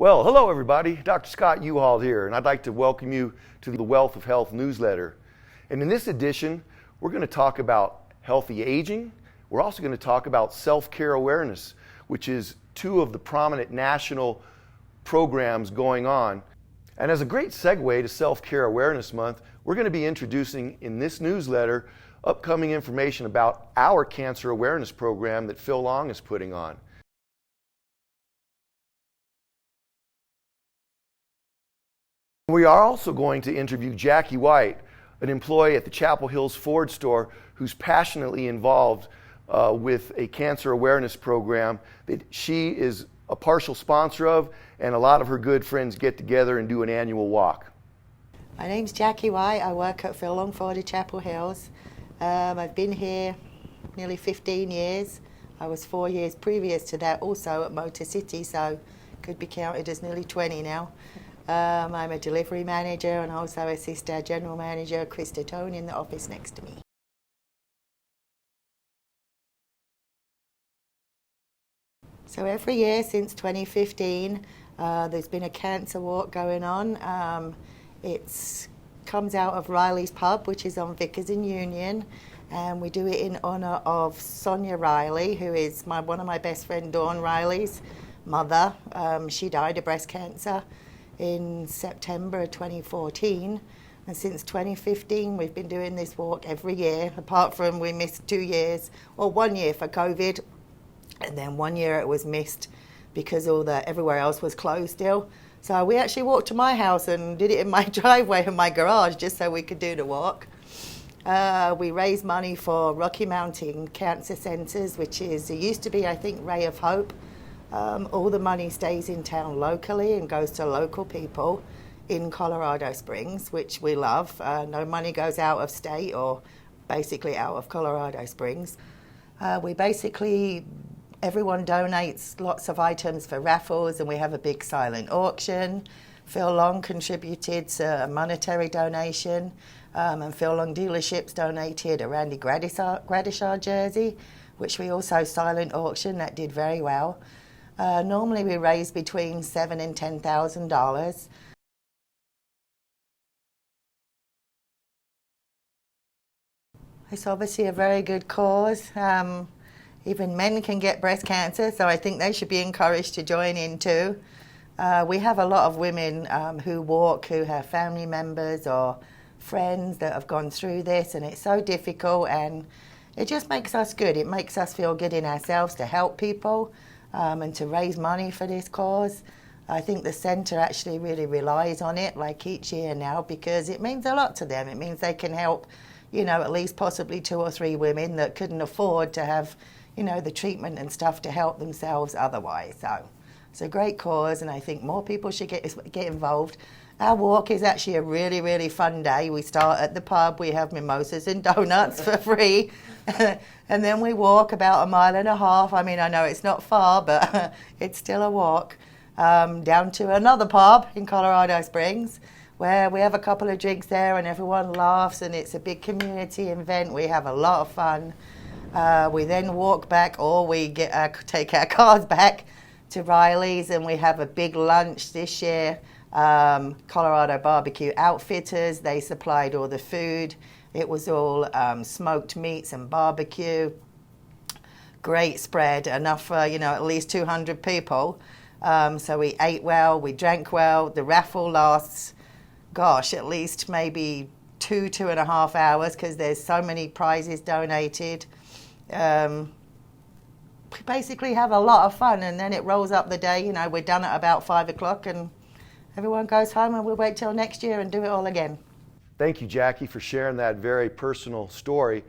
Well, hello everybody. Dr. Scott U-Haul here, and I'd like to welcome you to the Wealth of Health newsletter. And in this edition, we're going to talk about healthy aging. We're also going to talk about self-care awareness, which is two of the prominent national programs going on. And as a great segue to Self-Care Awareness Month, we're going to be introducing in this newsletter upcoming information about our cancer awareness program that Phil Long is putting on. We are also going to interview Jackie White, an employee at the Chapel Hills Ford store who's passionately involved with a cancer awareness program that she is a partial sponsor of, and a lot of her good friends get together and do an annual walk. My name's Jackie White. I work at Phil Long Ford at Chapel Hills. I've been here nearly 15 years. I was 4 years previous to that also at Motor City, so could be counted as nearly 20 now. I'm a delivery manager and also assist our general manager, Chris Tone, in the office next to me. So every year since 2015, there's been a cancer walk going on. It comes out of Riley's Pub, which is on Vickers and Union, and we do it in honour of Sonia Riley, who is one of my best friend Dawn Riley's mother. She died of breast cancer in September 2014, and since 2015 we've been doing this walk every year, apart from we missed 2 years, or 1 year for COVID, and then 1 year it was missed because everywhere else was closed still. So we actually walked to my house and did it in my driveway in my garage just so we could do the walk. We raised money for Rocky Mountain Cancer Centers, which it used to be, I think, Ray of Hope. All the money stays in town locally and goes to local people in Colorado Springs, which we love. No money goes out of state or basically out of Colorado Springs. Everyone donates lots of items for raffles, and we have a big silent auction. Phil Long contributed a monetary donation, and Phil Long dealerships donated a Randy Gradishar jersey, which we also silent auctioned. That did very well. Normally we raise between $7,000 and $10,000. It's obviously a very good cause. Even men can get breast cancer, so I think they should be encouraged to join in too. We have a lot of women who walk, who have family members or friends that have gone through this, and it's so difficult, and it just makes us good. It makes us feel good in ourselves to help people and to raise money for this cause. I think the centre actually really relies on it, like each year now, because it means a lot to them. It means they can help, at least possibly 2 or 3 women that couldn't afford to have, the treatment and stuff to help themselves otherwise. So it's a great cause, and I think more people should get involved. Our walk is actually a really, really fun day. We start at the pub, we have mimosas and donuts for free, and then we walk about 1.5 miles. I mean, I know it's not far, but it's still a walk, down to another pub in Colorado Springs, where we have a couple of drinks there and everyone laughs, and it's a big community event. We have a lot of fun. We then walk back, or we take our cars back to Riley's, and we have a big lunch this year. Colorado Barbecue Outfitters, they supplied all the food. It was all smoked meats and barbecue. Great spread, enough for at least 200 people. So we ate well, we drank well. The raffle lasts, at least maybe 2.5 hours, because there's so many prizes donated. We basically have a lot of fun, and then it rolls up the day. We're done at about 5 o'clock, and everyone goes home, and we'll wait till next year and do it all again. Thank you, Jackie, for sharing that very personal story.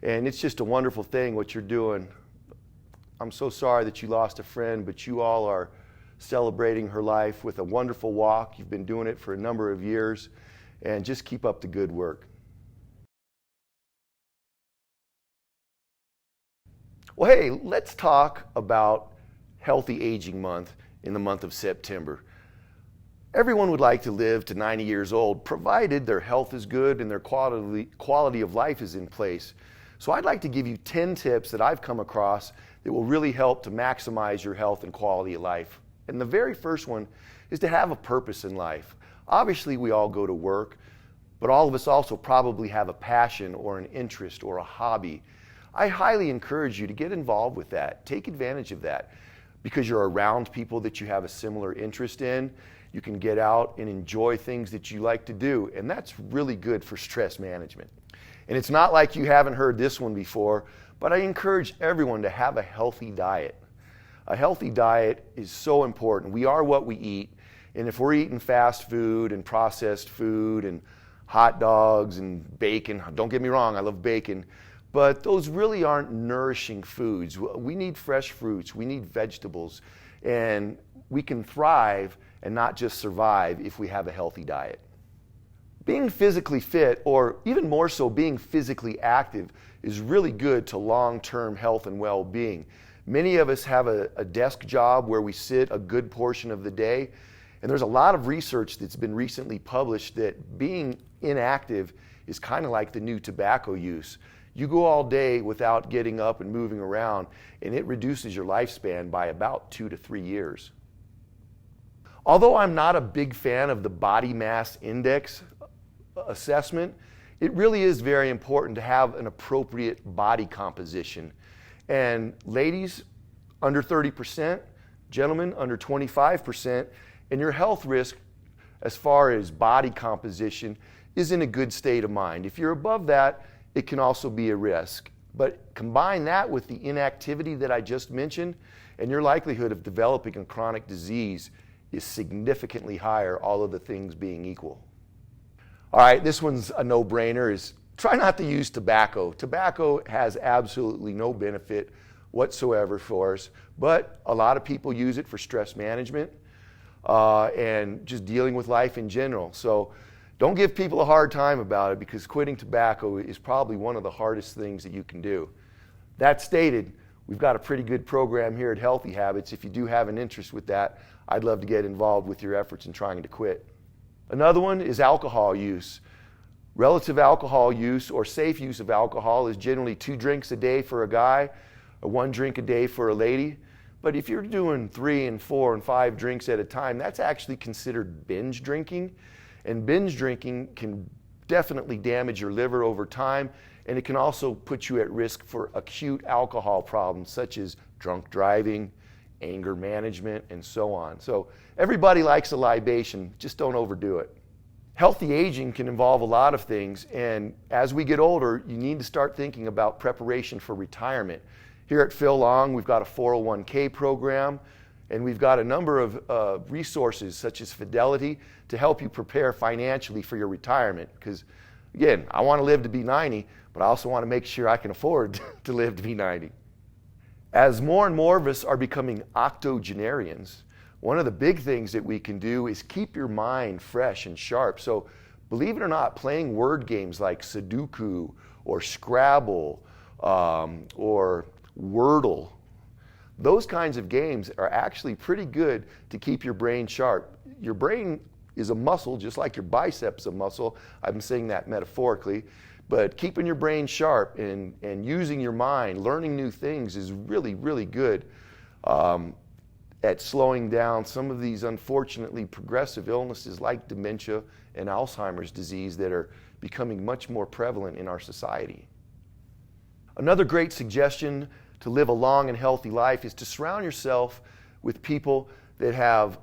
And it's just a wonderful thing what you're doing. I'm so sorry that you lost a friend, but you all are celebrating her life with a wonderful walk. You've been doing it for a number of years, and just keep up the good work. Well, hey, let's talk about Healthy Aging Month in the month of September. Everyone would like to live to 90 years old, provided their health is good and their quality of life is in place. So I'd like to give you 10 tips that I've come across that will really help to maximize your health and quality of life And the very first one is to have a purpose in life. Obviously, we all go to work, but all of us also probably have a passion or an interest or a hobby. I highly encourage you to get involved with that. Take advantage of that because you're around people that you have a similar interest in. You can get out and enjoy things that you like to do, and that's really good for stress management. And it's not like you haven't heard this one before, but I encourage everyone to have a healthy diet. A healthy diet is so important. We are what we eat, and if we're eating fast food and processed food and hot dogs and bacon, don't get me wrong, I love bacon, but those really aren't nourishing foods. We need fresh fruits, we need vegetables, and we can thrive and not just survive if we have a healthy diet. Being physically fit, or even more so being physically active, is really good to long-term health and well-being. Many of us have a desk job where we sit a good portion of the day, and there's a lot of research that's been recently published that being inactive is kind of like the new tobacco use. You go all day without getting up and moving around, and it reduces your lifespan by about 2 to 3 years. Although I'm not a big fan of the body mass index assessment, it really is very important to have an appropriate body composition. And ladies, under 30%, gentlemen, under 25%, and your health risk as far as body composition is in a good state of mind. If you're above that, it can also be a risk. But combine that with the inactivity that I just mentioned, and your likelihood of developing a chronic disease is significantly higher, all of the things being equal. All right, this one's a no-brainer, is try not to use tobacco. Tobacco has absolutely no benefit whatsoever for us, but a lot of people use it for stress management and just dealing with life in general. So don't give people a hard time about it, because quitting tobacco is probably one of the hardest things that you can do. That stated, we've got a pretty good program here at Healthy Habits. If you do have an interest with that, I'd love to get involved with your efforts in trying to quit. Another one is alcohol use. Relative alcohol use or safe use of alcohol is generally 2 drinks a day for a guy or 1 drink a day for a lady. But if you're doing 3 and 4 and 5 drinks at a time, that's actually considered binge drinking. And binge drinking can definitely damage your liver over time, and it can also put you at risk for acute alcohol problems such as drunk driving, anger management, and so on. So everybody likes a libation, just don't overdo it. Healthy aging can involve a lot of things, and as we get older, you need to start thinking about preparation for retirement. Here at Phil Long, we've got a 401k program, and we've got a number of resources such as Fidelity to help you prepare financially for your retirement. Because again, I want to live to be 90, but I also want to make sure I can afford to live to be 90. As more and more of us are becoming octogenarians, one of the big things that we can do is keep your mind fresh and sharp. So believe it or not, playing word games like Sudoku or Scrabble or Wordle, those kinds of games are actually pretty good to keep your brain sharp. Your brain is a muscle, just like your biceps a muscle. I've been saying that metaphorically. But keeping your brain sharp and using your mind, learning new things is really, really good at slowing down some of these unfortunately progressive illnesses like dementia and Alzheimer's disease that are becoming much more prevalent in our society. Another great suggestion to live a long and healthy life is to surround yourself with people that have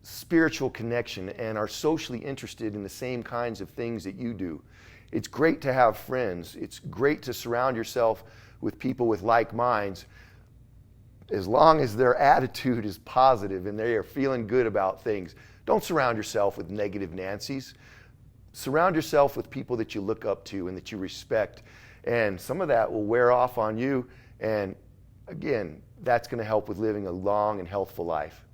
spiritual connection and are socially interested in the same kinds of things that you do. It's great to have friends. It's great to surround yourself with people with like minds, as long as their attitude is positive and they are feeling good about things. Don't surround yourself with negative Nancys. Surround yourself with people that you look up to and that you respect. And some of that will wear off on you. And again, that's going to help with living a long and healthful life.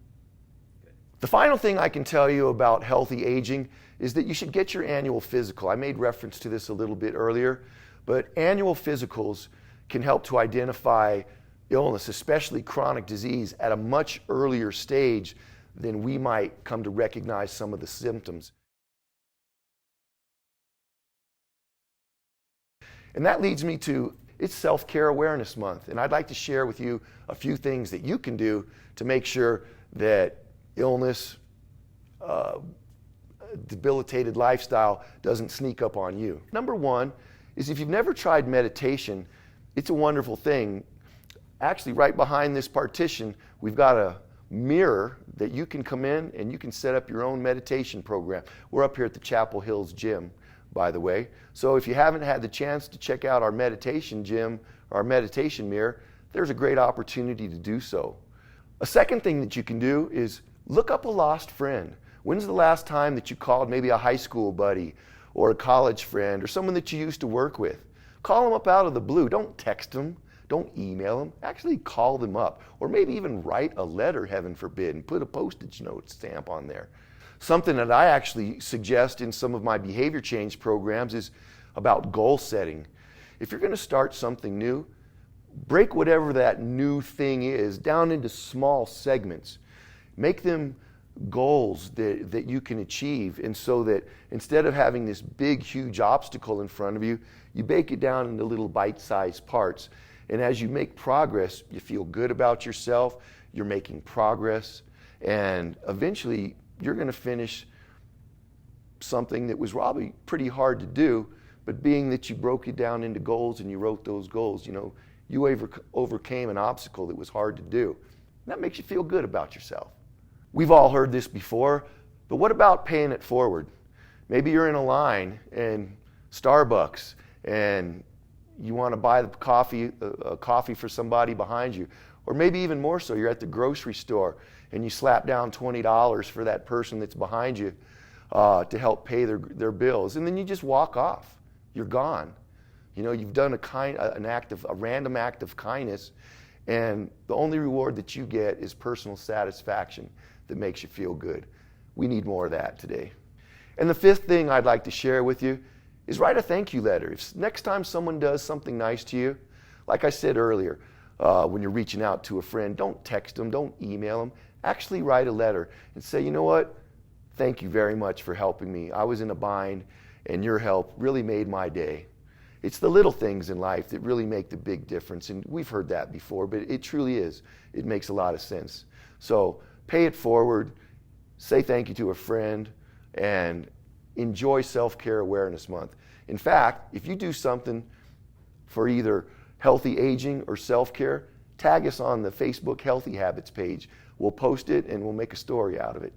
The final thing I can tell you about healthy aging is that you should get your annual physical. I made reference to this a little bit earlier, but annual physicals can help to identify illness, especially chronic disease, at a much earlier stage than we might come to recognize some of the symptoms. And that leads me to, it's Self-Care Awareness Month, and I'd like to share with you a few things that you can do to make sure that illness, debilitated lifestyle doesn't sneak up on you. Number one is if you've never tried meditation, it's a wonderful thing. Actually, right behind this partition, we've got a mirror that you can come in and you can set up your own meditation program. We're up here at the Chapel Hills Gym, by the way. So if you haven't had the chance to check out our meditation gym, our meditation mirror, there's a great opportunity to do so. A second thing that you can do is look up a lost friend. When's the last time that you called maybe a high school buddy or a college friend or someone that you used to work with? Call them up out of the blue. Don't text them. Don't email them. Actually call them up. Or maybe even write a letter, heaven forbid, and put a postage note stamp on there. Something that I actually suggest in some of my behavior change programs is about goal setting. If you're going to start something new, break whatever that new thing is down into small segments. Make them goals that you can achieve, and so that instead of having this big, huge obstacle in front of you, you break it down into little bite-sized parts. And as you make progress, you feel good about yourself, you're making progress, and eventually you're going to finish something that was probably pretty hard to do, but being that you broke it down into goals and you wrote those goals, you overcame an obstacle that was hard to do. That makes you feel good about yourself. We've all heard this before, but what about paying it forward? Maybe you're in a line in Starbucks and you want to buy the coffee for somebody behind you. Or maybe even more so, you're at the grocery store and you slap down $20 for that person that's behind you to help pay their bills. And then you just walk off. You're gone. You've done a random act of kindness, and the only reward that you get is personal satisfaction that makes you feel good. We need more of that today. And the fifth thing I'd like to share with you is write a thank you letter. If next time someone does something nice to you, like I said earlier, when you're reaching out to a friend, don't text them, don't email them. Actually write a letter and say, you know what? Thank you very much for helping me. I was in a bind, and your help really made my day. It's the little things in life that really make the big difference, and we've heard that before, but it truly is. It makes a lot of sense. So pay it forward, say thank you to a friend, and enjoy Self-Care Awareness Month. In fact, if you do something for either healthy aging or self-care, tag us on the Facebook Healthy Habits page. We'll post it and we'll make a story out of it.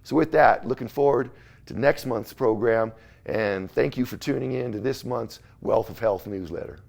So with that, looking forward to next month's program, and thank you for tuning in to this month's Wealth of Health newsletter.